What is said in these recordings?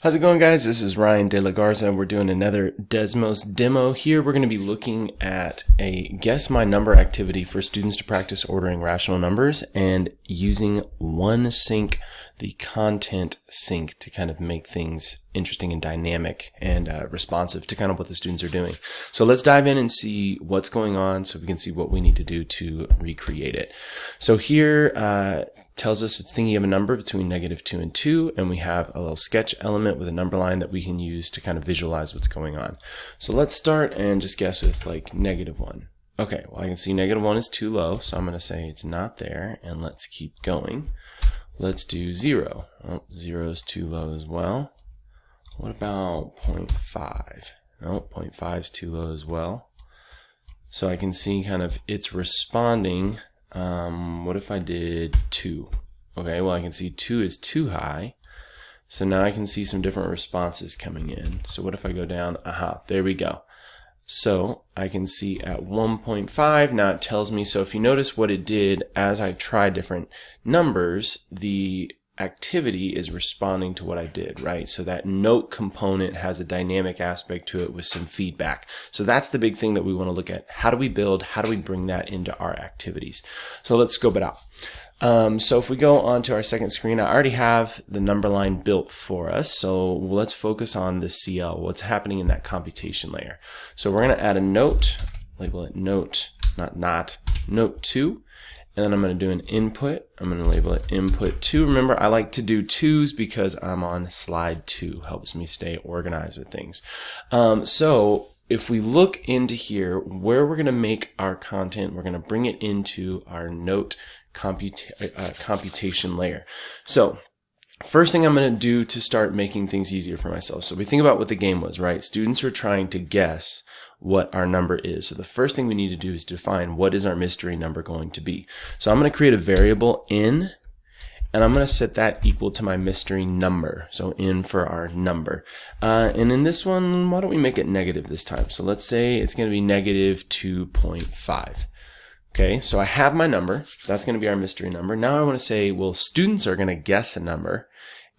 How's it going, guys? This is Ryan De La Garza. We're doing another Desmos demo. Here we're going to be looking at a guess my number activity for students to practice ordering rational numbers and using OneSync, the content sync, to kind of make things interesting and dynamic and responsive to kind of what the students are doing. So let's dive in and see what's going on so we can see what we need to do to recreate it. So here tells us it's thinking of a number between -2 and 2, and we have a little sketch element with a number line that we can use to kind of visualize what's going on. So let's start and just guess with like -1. Okay, well I can see -1 is too low, so I'm going to say it's not there, and let's keep going. Let's do 0. Oh, 0 is too low as well. What about 0.5? No, 0.5 is too low as well. So I can see kind of it's responding. What if I did 2? Okay, well I can see 2 is too high. So now I can see some different responses coming in. So what if I go down? Aha, there we go. So I can see at 1.5, now it tells me, so if you notice what it did as I tried different numbers, the activity is responding to what I did, right? So that note component has a dynamic aspect to it with some feedback. So that's the big thing that we want to look at. How do we build? How do we bring that into our activities? So let's scope it out. So if we go on to our second screen, I already have the number line built for us. So let's focus on the CL, what's happening in that computation layer. So we're going to add a note, label it note, note 2. And then I'm going to do an input. I'm going to label it input 2. Remember, I like to do 2s because I'm on slide 2. Helps me stay organized with things. So if we look into here, where we're going to make our content, we're going to bring it into our note computation layer. So first thing I'm going to do to start making things easier for myself. So we think about what the game was, right? Students are trying to guess what our number is. So the first thing we need to do is define what is our mystery number going to be. So I'm going to create a variable in, and I'm going to set that equal to my mystery number. So in for our number. And in this one, why don't we make it negative this time? So let's say it's going to be -2.5. Okay, so I have my number. That's going to be our mystery number. Now I want to say, well, students are going to guess a number,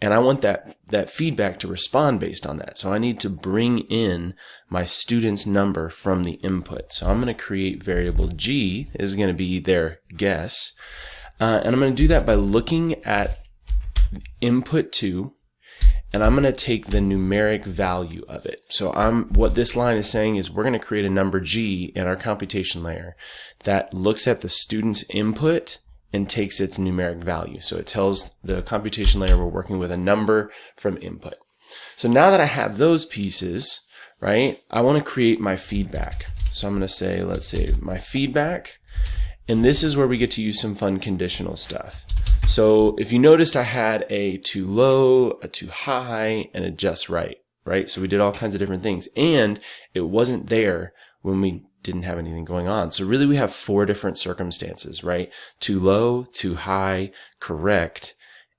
and I want that feedback to respond based on that. So I need to bring in my student's number from the input. So I'm going to create variable G is going to be their guess. And I'm going to do that by looking at input 2, and I'm going to take the numeric value of it. So what this line is saying is we're going to create a number G in our computation layer that looks at the student's input and takes its numeric value. So it tells the computation layer we're working with a number from input. So now that I have those pieces, right, I want to create my feedback. So I'm going to say, let's say my feedback, and this is where we get to use some fun conditional stuff. So if you noticed, I had a too low, a too high, and a just right, right? So we did all kinds of different things, and it wasn't there when we didn't have anything going on. So really we have 4 different circumstances, right? Too low, too high, correct,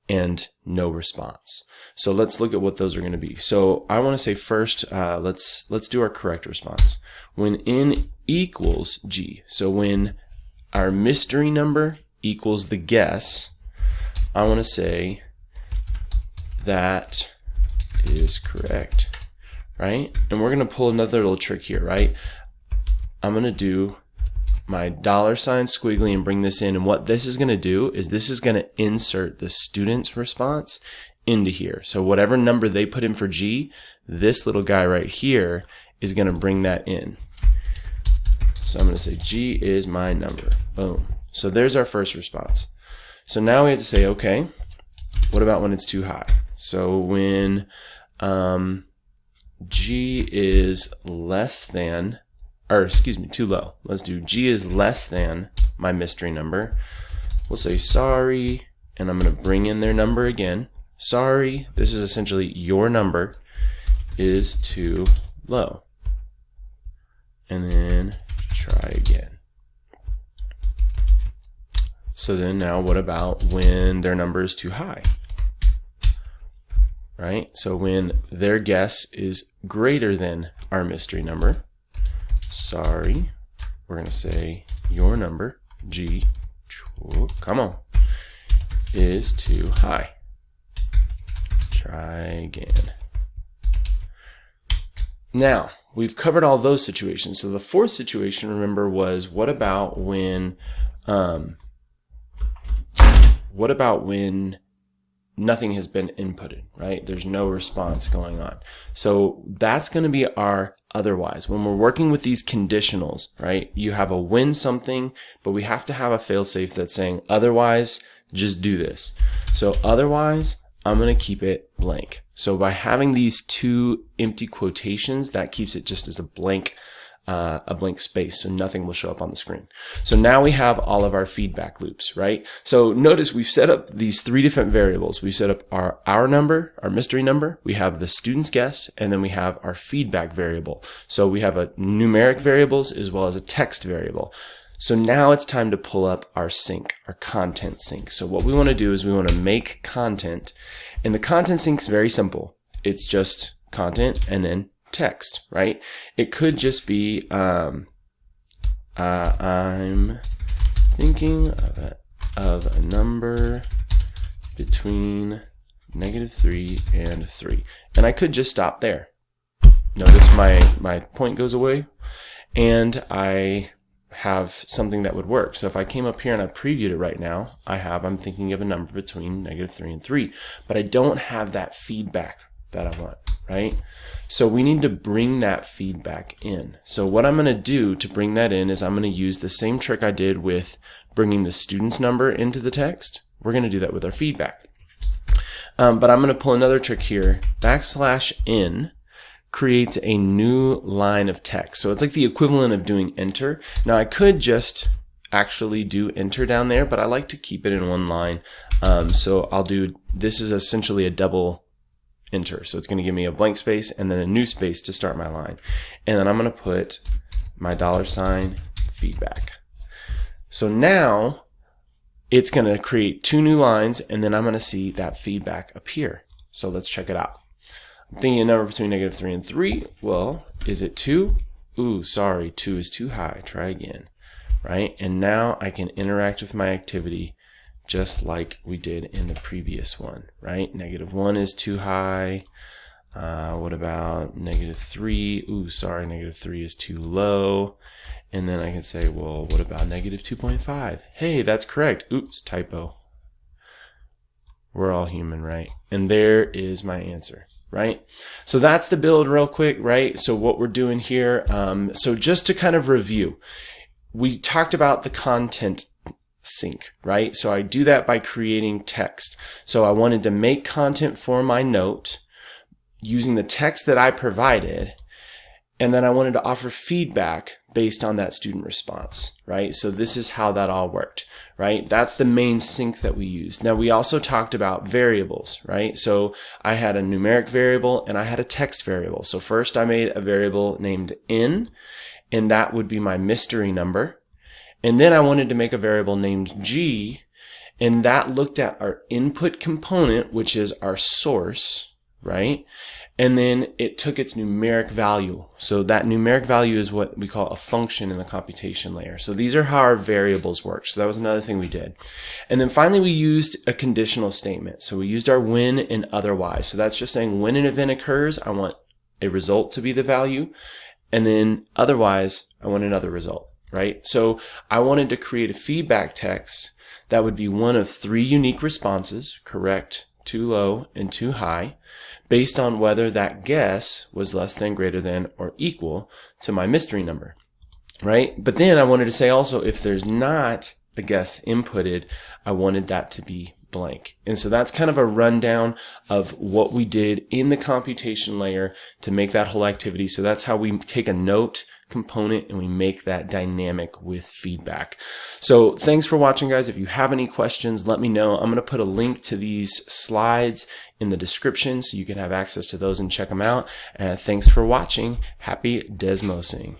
and no response. So let's look at what those are going to be. So I want to say first, let's do our correct response. When n equals G, so when our mystery number equals the guess, I want to say that is correct, right? And we're going to pull another little trick here, right? I'm going to do my $sign squiggly and bring this in, and what this is going to do is this is going to insert the student's response into here. So whatever number they put in for G, this little guy right here is going to bring that in. So I'm going to say G is my number. Boom. So there's our first response. So now we have to say, okay, what about when it's too high? So when G is less than, or excuse me, too low. Let's do G is less than my mystery number. We'll say sorry, and I'm going to bring in their number again. Sorry, this is essentially your number is too low. And then try again. So then now what about when their number is too high? Right? So when their guess is greater than our mystery number, sorry, we're going to say your number, G, come on, is too high. Try again. Now, we've covered all those situations. So the fourth situation, remember, was what about when nothing has been inputted, right? There's no response going on. So that's going to be our otherwise. When we're working with these conditionals, right, you have a when something, but we have to have a fail-safe that's saying otherwise, just do this. So otherwise, I'm going to keep it blank. So by having these two empty quotations, that keeps it just as a blank space, so nothing will show up on the screen. So now we have all of our feedback loops, right? So notice we've set up these three different variables. We set up our number, our mystery number, we have the student's guess, and then we have our feedback variable. So we have a numeric variables as well as a text variable. So now it's time to pull up our sync, our content sync. So what we want to do is we want to make content, and the content sync is very simple. It's just content and then text, right? It could just be I'm thinking of a number between -3 and 3, and I could just stop there. Notice my point goes away and I have something that would work. So if I came up here and I previewed it right now, I'm thinking of a number between -3 and 3, but I don't have that feedback that I want, right? So we need to bring that feedback in. So what I'm going to do to bring that in is I'm going to use the same trick I did with bringing the student's number into the text. We're going to do that with our feedback. But I'm going to pull another trick here. \n creates a new line of text. So it's like the equivalent of doing enter. Now I could just actually do enter down there, but I like to keep it in one line. So I'll do, this is essentially a double enter. So it's going to give me a blank space and then a new space to start my line. And then I'm going to put my $feedback. So now it's going to create two new lines, and then I'm going to see that feedback appear. So let's check it out. I'm thinking a number between -3 and 3. Well, is it 2? Ooh, sorry, 2 is too high. Try again, right? And now I can interact with my activity just like we did in the previous one, right? -1 is too high. What about -3? Ooh, sorry, -3 is too low. And then I can say, well, what about -2.5? Hey, that's correct. Oops, typo. We're all human, right? And there is my answer, right? So that's the build real quick, right? So what we're doing here, so just to kind of review, we talked about the content sync, right? So I do that by creating text. So I wanted to make content for my note using the text that I provided, and then I wanted to offer feedback based on that student response, right? So this is how that all worked, right? That's the main sync that we used. Now we also talked about variables, right? So I had a numeric variable and I had a text variable. So first I made a variable named n, and that would be my mystery number. And then I wanted to make a variable named g, and that looked at our input component, which is our source, right? And then it took its numeric value. So that numeric value is what we call a function in the computation layer. So these are how our variables work. So that was another thing we did. And then finally we used a conditional statement. So we used our when and otherwise. So that's just saying when an event occurs, I want a result to be the value, and then otherwise I want another result, right? So I wanted to create a feedback text that would be one of 3 unique responses, correct, too low, and too high, based on whether that guess was less than, greater than, or equal to my mystery number, right? But then I wanted to say also, if there's not a guess inputted, I wanted that to be blank. And so that's kind of a rundown of what we did in the computation layer to make that whole activity. So that's how we take a note component and we make that dynamic with feedback. So thanks for watching, guys. If you have any questions, let me know. I'm going to put a link to these slides in the description so you can have access to those and check them out. Thanks for watching. Happy Desmosing.